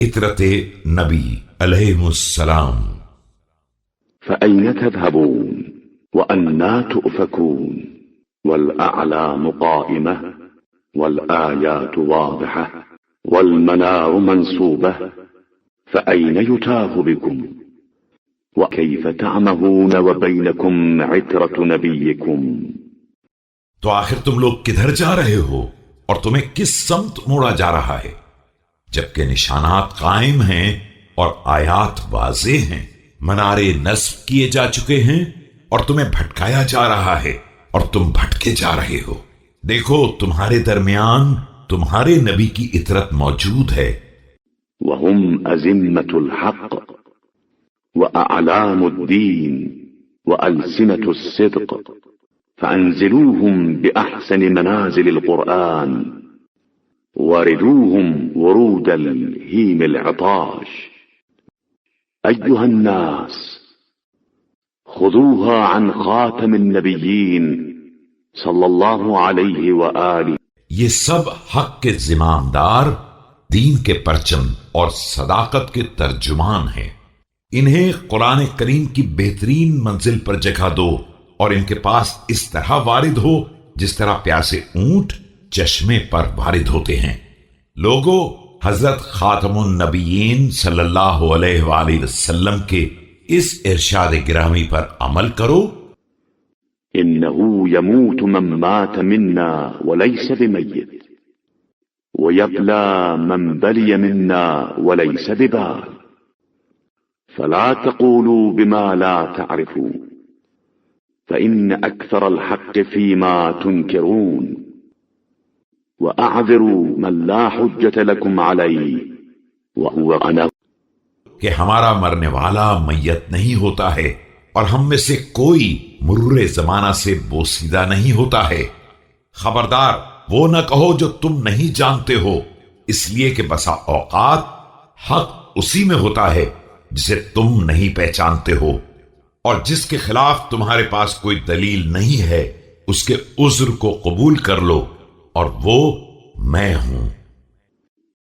اطرت نبی علیہ السلام۔ فأين تذهبون وأنى تؤفكون والأعلام قائمة والآيات واضحة والمنار منصوبة فأين يتاه بكم وكيف تعمهون وبينكم عترة نبيكم؟ تو آخر تم لوگ کدھر جا رہے ہو اور تمہیں کس سمت موڑا جا رہا ہے، جبکہ نشانات قائم ہیں اور آیات واضح ہیں، منارے نصب کیے جا چکے ہیں اور تمہیں بھٹکایا جا رہا ہے اور تم بھٹکے جا رہے ہو۔ دیکھو تمہارے درمیان تمہارے نبی کی اطرت موجود ہے۔ وهم أزمة الحق وأعلام الدين وألسنة الصدق فأنزلوهم بأحسن منازل القرآن وردوهم ورود الهيم العطاش أيها الناس خذوها عن خاتم النبيين صلى الله عليه وآله۔ یہ سب حق کے زمامدار، دین کے پرچم اور صداقت کے ترجمان ہیں۔ انہیں قرآن کریم کی بہترین منزل پر جگہ دو اور ان کے پاس اس طرح وارد ہو جس طرح پیاسے اونٹ چشمے پر وارد ہوتے ہیں۔ لوگو حضرت خاتم النبیین صلی اللہ علیہ وآلہ وسلم کے اس ارشاد گرامی پر عمل کرو۔ إنه يموت من مات منا وليس بميت ويبلى من بلي منا وليس ببال فلا تقولوا بما لا تعرفون فإن أكثر الحق فيما تنكرون وأعذروا من لا حجة لكم عليه وهو أنا۔ کہ ہمارا مرنے والا میت نہیں ہوتا ہے اور ہم میں سے کوئی مرور زمانہ سے بوسیدہ نہیں ہوتا ہے۔ خبردار وہ نہ کہو جو تم نہیں جانتے ہو، اس لیے کہ بسا اوقات حق اسی میں ہوتا ہے جسے تم نہیں پہچانتے ہو، اور جس کے خلاف تمہارے پاس کوئی دلیل نہیں ہے اس کے عذر کو قبول کر لو، اور وہ میں ہوں۔